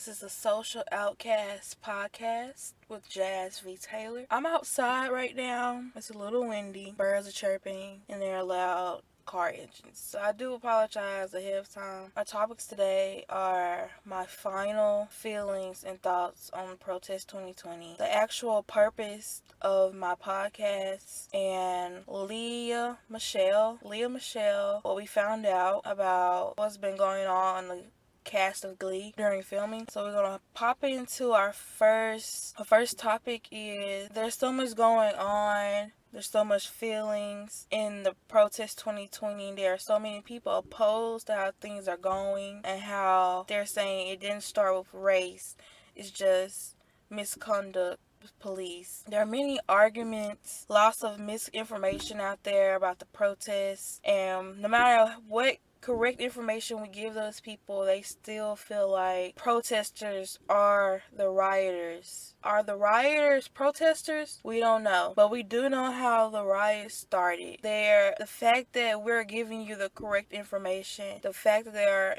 This is the Social Outcast Podcast with Jazz V. Taylor. I'm outside right now. It's a little windy. Birds are chirping and they're loud car engines. So I do apologize ahead of time. Our topics today are my final feelings and thoughts on Protest 2020, the actual purpose of my podcast, and Michele, what we found out about what's been going on in the cast of Glee during filming. So we're gonna pop into our first topic. Is there's so much going on, there's so much feelings in the Protest 2020. There are so many people opposed to how things are going and how they're saying it didn't start with race, it's just misconduct with police. There are many arguments, lots of misinformation out there about the protests, and no matter what correct information we give those people, they still feel like protesters are the rioters. Are the rioters protesters? We don't know. But we do know how the riots started. The fact that we're giving you the correct information, the fact that there are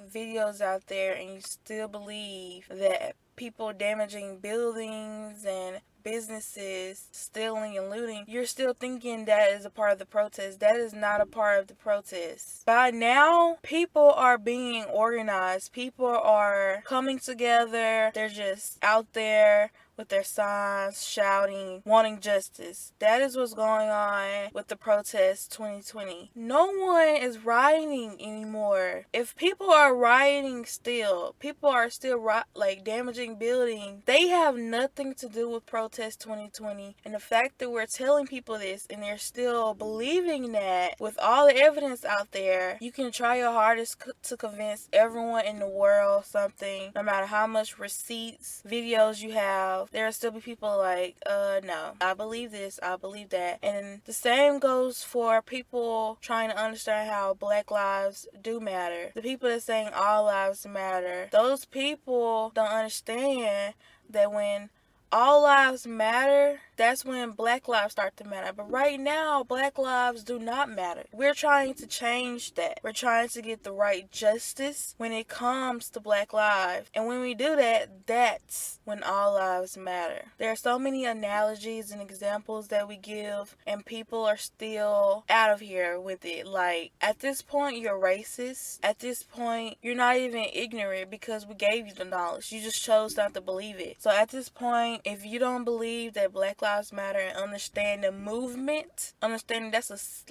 videos out there and you still believe that people damaging buildings and businesses, stealing and looting, you're still thinking that is a part of the protest. That is not a part of the protest. By now, people are being organized. People are coming together. They're just out there with their signs, shouting, wanting justice. That is what's going on with the protest 2020. No one is rioting anymore. If people are rioting still, people are still damaging buildings, they have nothing to do with protest 2020. And the fact that we're telling people this and they're still believing that, with all the evidence out there, you can try your hardest to convince everyone in the world something, no matter how much receipts, videos you have. There will still be people like, no, I believe this, I believe that. And the same goes for people trying to understand how Black lives do matter. The people that are saying all lives matter, those people don't understand that when all lives matter, that's when Black lives start to matter. But right now, Black lives do not matter. We're trying to change that. We're trying to get the right justice when it comes to Black lives. And when we do that, that's when all lives matter. There are so many analogies and examples that we give, and people are still out of here with it. Like, at this point, you're racist. At this point, you're not even ignorant because we gave you the knowledge. You just chose not to believe it. So at this point, if you don't believe that Black Lives Matter and understand the movement, understanding this is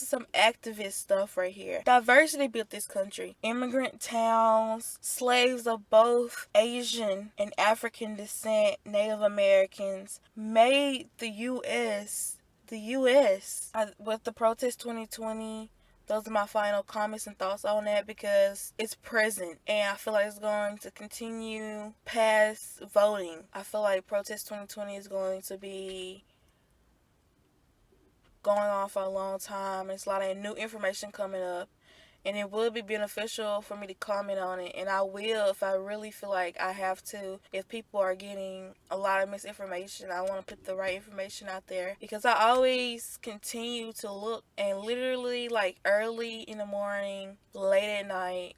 some activist stuff right here. Diversity built this country. Immigrant towns, slaves of both Asian and African descent, Native Americans made the U.S. With the protest 2020, those are my final comments and thoughts on that because it's present and I feel like it's going to continue past voting. I feel like Protest 2020 is going to be going on for a long time. There's a lot of new information coming up, and it would be beneficial for me to comment on it, and I will if I really feel like I have to. If people are getting a lot of misinformation, I want to put the right information out there, because I always continue to look, and literally early in the morning, late at night,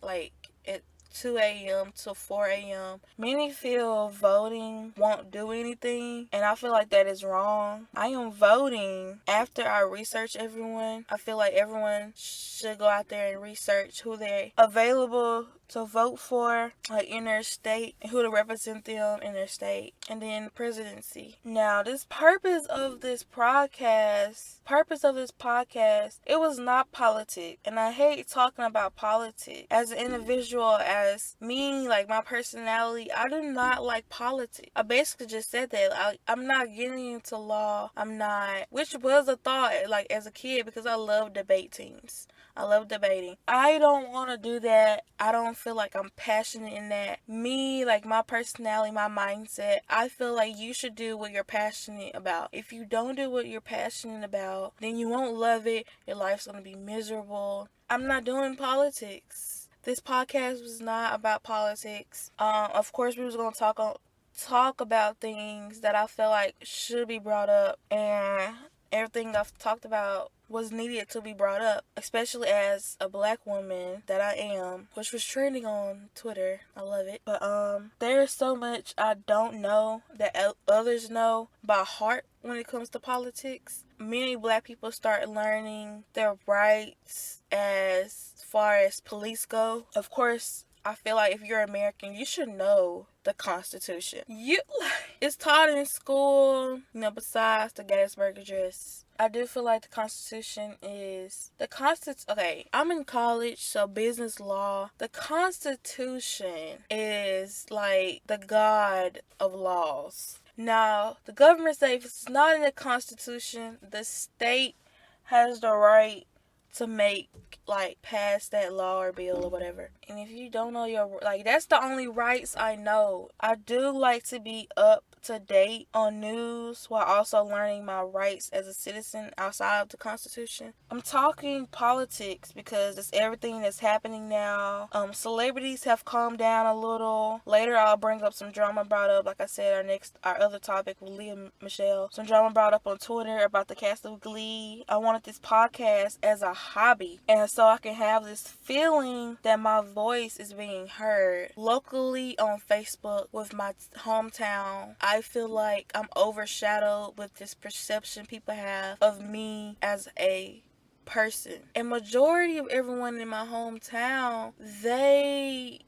at 2 a.m. to 4 a.m. Many feel voting won't do anything, and I feel like that is wrong. I am voting after I research everyone. I feel like everyone should go out there and research who they're available to vote for, in their state, and who to represent them in their state, and then the presidency. Now, the purpose of this podcast, it was not politics, and I hate talking about politics. As an individual, as me, my personality, I do not like politics. I basically just said that. I'm not getting into law. Which was a thought, as a kid, because I love debate teams. I love debating. I don't want to do that. I don't feel like I'm passionate in that. Me, my personality, my mindset, I feel like you should do what you're passionate about. If you don't do what you're passionate about, then you won't love it. Your life's going to be miserable. I'm not doing politics. This podcast was not about politics. Of course, we was going to talk about things that I feel like should be brought up, and everything I've talked about was needed to be brought up, especially as a black woman that I am, which was trending on Twitter. I love it. But there's so much I don't know that others know by heart when it comes to politics. Many black people start learning their rights as far as police go. Of course, I feel like if you're American, you should know the Constitution. It's taught in school, besides the Gettysburg Address. I do feel like the Constitution is okay, I'm in college, so business law. The Constitution is like the God of laws. Now, the government says if it's not in the Constitution, the state has the right to pass that law or bill or whatever. And if you don't know that's the only rights I know. I do like to be up to date on news while also learning my rights as a citizen outside of the Constitution. I'm talking politics because it's everything that's happening now. Celebrities have calmed down a little. Later I'll bring up some drama brought up, like I said, our other topic with Leah and Michele. Some drama brought up on Twitter about the cast of Glee. I wanted this podcast as a hobby, and so I can have this feeling that my voice is being heard. Locally on Facebook with my hometown, I feel like I'm overshadowed with this perception people have of me as a person. And majority of everyone in my hometown, they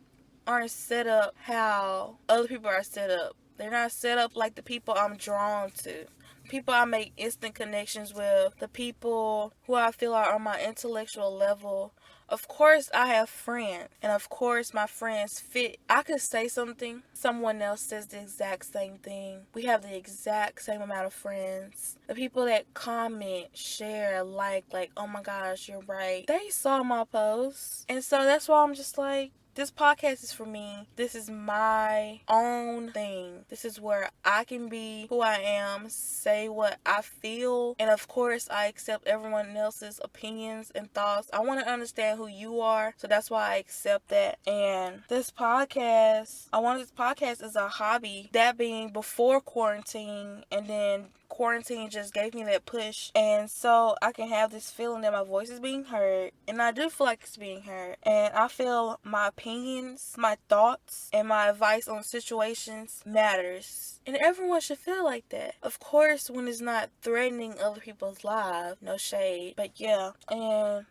aren't set up how other people are set up. They're not set up like the people I'm drawn to. People I make instant connections with, the people who I feel are on my intellectual level. Of course, I have friends, and of course, my friends fit. I could say something, someone else says the exact same thing. We have the exact same amount of friends. The people that comment, share, like, oh my gosh, you're right. They saw my posts, and so that's why I'm just like, this podcast is for me. This is my own thing. This is where I can be who I am, say what I feel, and of course, I accept everyone else's opinions and thoughts. I want to understand who you are, so that's why I accept that. And I wanted this podcast as a hobby, that being before quarantine, and then quarantine just gave me that push, and so I can have this feeling that my voice is being heard, and I do feel like it's being heard, and I feel my opinions, my thoughts, and my advice on situations matters, and everyone should feel like that. Of course, when it's not threatening other people's lives, no shade, but yeah. And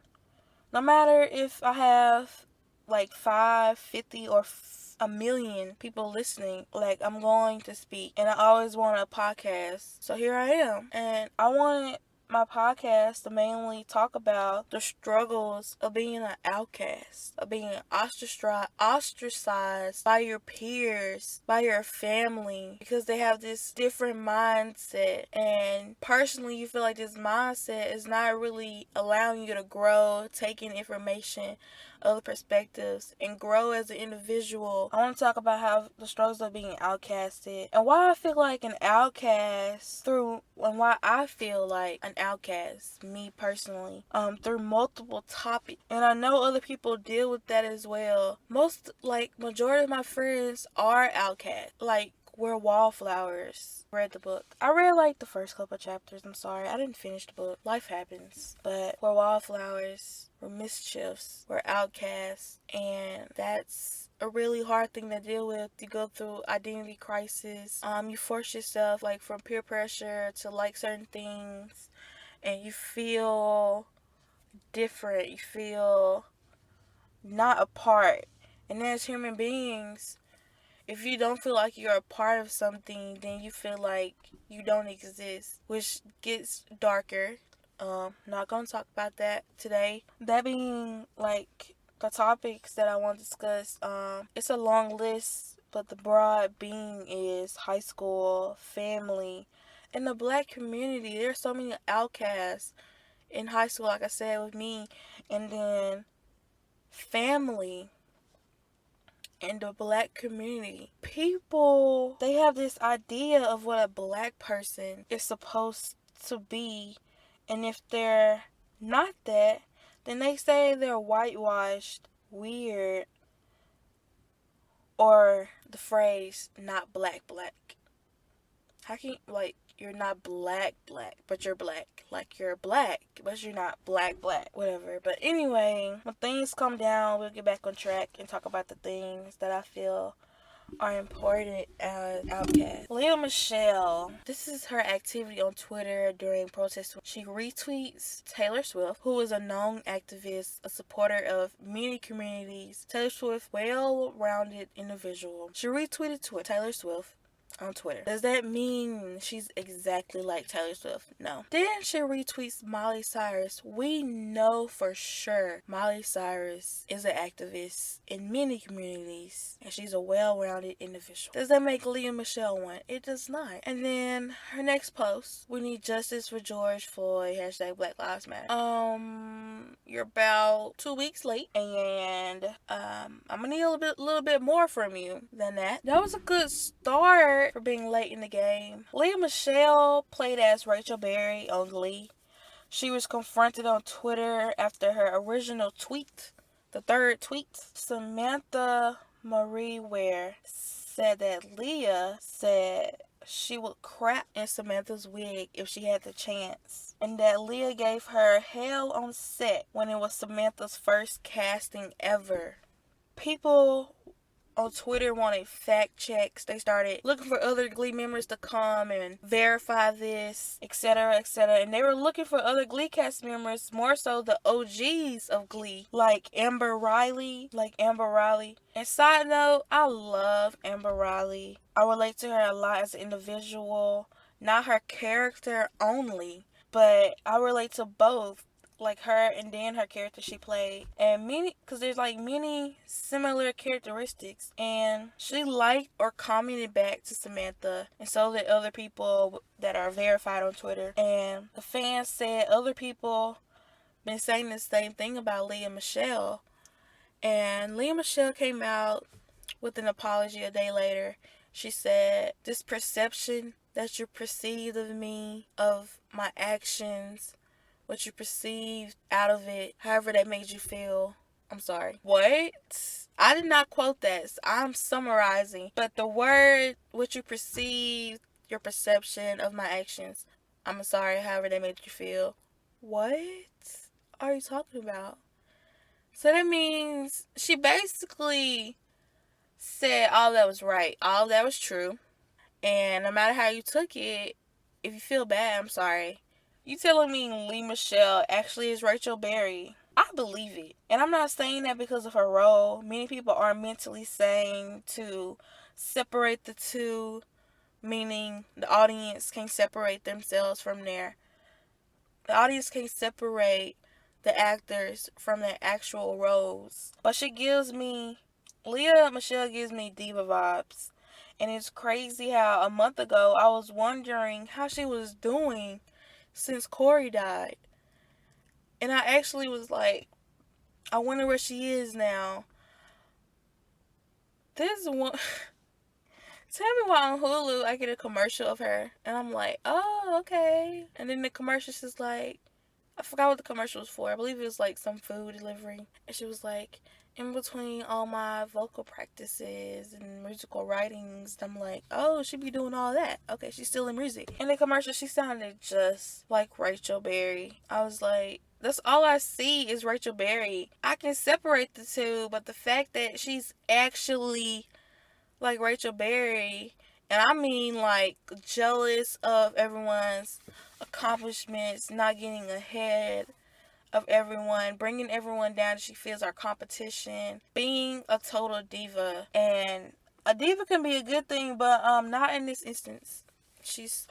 no matter if I have like 5, 50, or a million people listening, like, I'm going to speak, and I always wanted a podcast, so here I am. And I wanted my podcast to mainly talk about the struggles of being an outcast, of being ostracized by your peers, by your family, because they have this different mindset, and personally you feel like this mindset is not really allowing you to grow, take in information, other perspectives, and grow as an individual. I want to talk about how the struggles of being outcasted, and why I feel like an outcast why I feel like an outcast, me personally, through multiple topics. And I know other people deal with that as well. Majority of my friends are outcasts. Like, we're wallflowers. Read the book. I read like the first couple chapters. I'm sorry, I didn't finish the book. Life happens. But we're wallflowers. We're mischiefs. We're outcasts. And that's a really hard thing to deal with. You go through identity crisis. You force yourself, like, from peer pressure to like certain things, and you feel different. You feel not a part. And as human beings, if you don't feel like you're a part of something, then you feel like you don't exist, which gets darker. Not gonna talk about that today. That being, like, the topics that I want to discuss, it's a long list, but the broad being is high school, family, and the black community. There's so many outcasts in high school, like I said, with me, and then family and the black community. People, they have this idea of what a black person is supposed to be, and if they're not that, then they say they're whitewashed, weird, or the phrase not black. How can, like, you're not black, but you're black. Like, you're black, but you're not black, whatever. But anyway, when things calm down, we'll get back on track and talk about the things that I feel are important as Outcast. Michele, this is her activity on Twitter during protests. She retweets Taylor Swift, who is a known activist, a supporter of many communities. Taylor Swift, well-rounded individual. She retweeted Taylor Swift on Twitter. Does that mean she's exactly like Taylor Swift? No. Then she retweets Miley Cyrus. We know for sure Miley Cyrus is an activist in many communities, and she's a well-rounded individual. Does that make Michele one? It does not. And then her next post, we need justice for George Floyd, hashtag Black Lives Matter. You're about 2 weeks late, and I'm gonna need a little bit more from you than that. That was a good start for being late in the game. Michele played as Rachel Berry on Glee. She was confronted on Twitter after her original tweet, the third tweet. Samantha Marie Ware said that Leah said she would crap in Samantha's wig if she had the chance, and that Leah gave her hell on set when it was Samantha's first casting ever. People on Twitter wanted fact checks. They started looking for other Glee members to come and verify this, etc., etc. And they were looking for other Glee cast members, more so the OGs of Glee, like Amber Riley. And side note, I love Amber Riley. I relate to her a lot as an individual, not her character only, but I relate to both. Like her and then her character she played, and because there's like many similar characteristics, and she liked or commented back to Samantha, and so did other people that are verified on Twitter. And the fans said other people been saying the same thing about Michele, and Michele came out with an apology a day later. She said, "This perception that you perceived of me, of my actions, what you perceived out of it, however that made you feel, I'm sorry." What? I did not quote that. I'm summarizing. But the word, what you perceived, your perception of my actions, I'm sorry, however they made you feel. What are you talking about? So that means she basically said all that was right, all that was true. And no matter how you took it, if you feel bad, I'm sorry. You telling me Michele actually is Rachel Berry? I believe it. And I'm not saying that because of her role. Many people are mentally saying to separate the two, meaning the audience can separate themselves from the audience can separate the actors from their actual roles. But Michele gives me diva vibes. And it's crazy how a month ago I was wondering how she was doing since Corey died. And I actually was like, I wonder where she is now. This one, tell me why on Hulu I get a commercial of her. And I'm like, oh, okay. And then the commercial's just like, I forgot what the commercial was for. I believe it was like some food delivery. And she was like, in between all my vocal practices and musical writings, I'm like, oh, she be doing all that. Okay, she's still in music. In the commercial, she sounded just like Rachel Berry. I was like, that's all I see is Rachel Berry. I can separate the two, but the fact that she's actually like Rachel Berry, and I mean like jealous of everyone's accomplishments, not getting ahead of everyone, bringing everyone down that she feels are competition, being a total diva. And a diva can be a good thing, but not in this instance. She's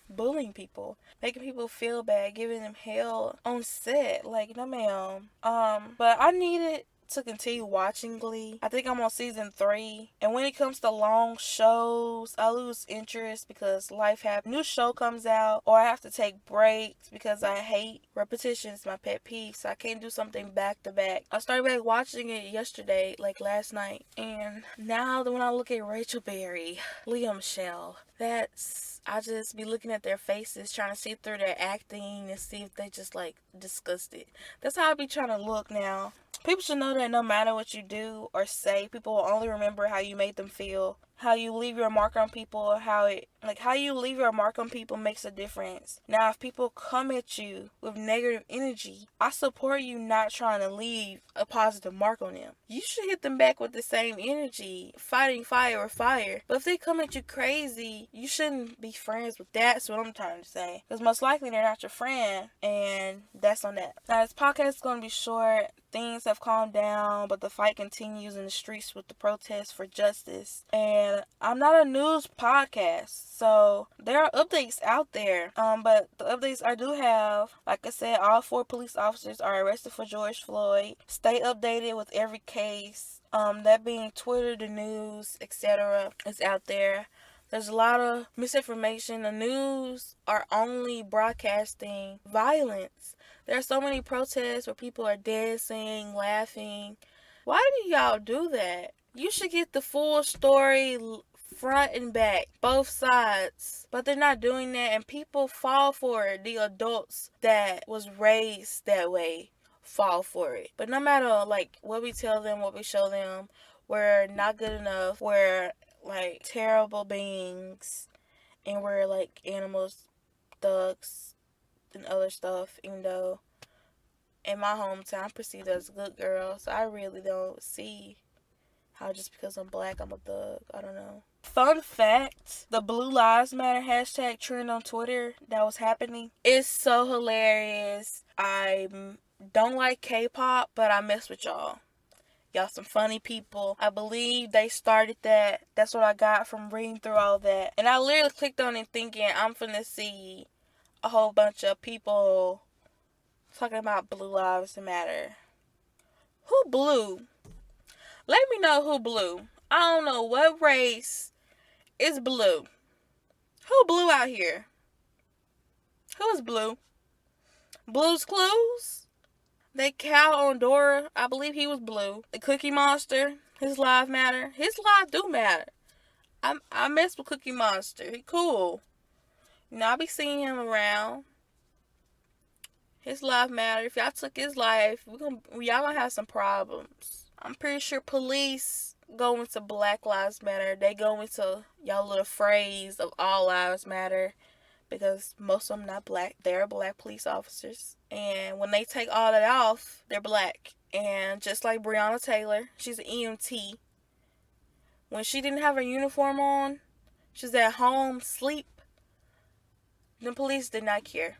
bullying people, making people feel bad, giving them hell on set. Like, no ma'am. But I needed to continue watching Glee. I think I'm on season 3. And when it comes to long shows, I lose interest because life happens. New show comes out, or I have to take breaks because I hate repetition. It's my pet peeve, so I can't do something back to back. I started back watching it yesterday, like last night. And now when I look at Rachel Berry, Michele, I just be looking at their faces, trying to see through their acting and see if they just like disgusted. That's how I be trying to look now. People should know that no matter what you do or say, people will only remember how you made them feel. how you leave your mark on people, how you leave your mark on people makes a difference. Now, if people come at you with negative energy, I support you not trying to leave a positive mark on them. You should hit them back with the same energy, fighting fire with fire. But if they come at you crazy, you shouldn't be friends with. That's what I'm trying to say. Because most likely they're not your friend, and that's on that. Now, this podcast is going to be short. Things have calmed down, but the fight continues in the streets with the protests for justice. And I'm not a news podcast, so there are updates out there. But the updates I do have, like I said, all 4 police officers are arrested for George Floyd. Stay updated with every case. That being Twitter, the news, etc. is out there. There's a lot of misinformation. The news are only broadcasting violence. There are so many protests where people are dancing, laughing. Why do y'all do that? You should get the full story, front and back, both sides. But they're not doing that, and people fall for it. The adults that was raised that way fall for it. But no matter what we tell them, what we show them, we're not good enough. We're terrible beings, and we're animals, thugs, and other stuff, even though in my hometown I'm perceived as a good girl, so I really don't see how just because I'm black I'm a thug. I don't know. Fun fact, the Blue Lives Matter hashtag trend on Twitter that was happening is so hilarious. I don't like K-pop, but I mess with y'all. Y'all some funny people. I believe they started that. That's what I got from reading through all that. And I literally clicked on it thinking I'm finna see a whole bunch of people talking about Blue Lives Matter. Who blue? Let me know who blue. I don't know what race is blue. Who blue out here? Who is blue? Blue's Clues? That cow on Dora, I believe he was blue. The Cookie Monster, his lives matter. His lives do matter. I mess with Cookie Monster. He cool. I be seeing him around. His life matter. If y'all took his life, y'all gonna have some problems. I'm pretty sure police go into Black Lives Matter. They go into y'all little phrase of all lives matter, because most of them not black. They're black police officers. And when they take all that off, they're black. And just like Breonna Taylor, she's an EMT. When she didn't have her uniform on, she was at home, sleep, the police did not care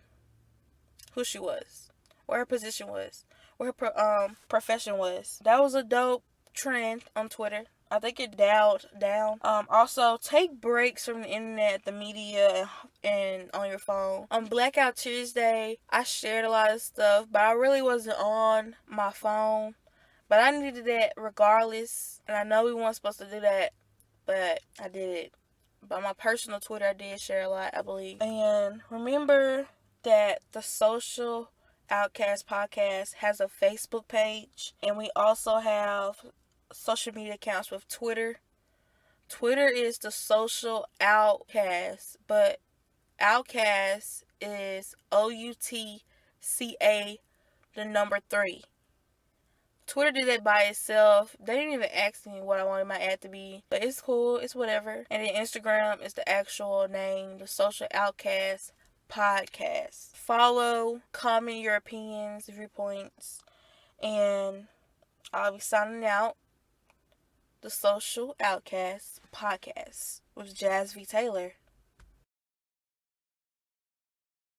who she was, what her position was, what her profession was. That was a dope trend on Twitter. I think it dialed down. Also, take breaks from the internet, the media, and on your phone. On Blackout Tuesday, I shared a lot of stuff, but I really wasn't on my phone. But I needed that regardless, and I know we weren't supposed to do that, but I did it. But on my personal Twitter, I did share a lot, I believe. And remember that the Social Outcast Podcast has a Facebook page, and we also have social media accounts with Twitter. Twitter is the Social Outcast, but Outcast is OUTCA, the number 3. Twitter did that by itself. They didn't even ask me what I wanted my ad to be, but it's cool. It's whatever. And then Instagram is the actual name, the Social Outcast Podcast. Follow, comment your opinions, viewpoints, and I'll be signing out. The Social Outcast Podcast with Jazz V. Taylor.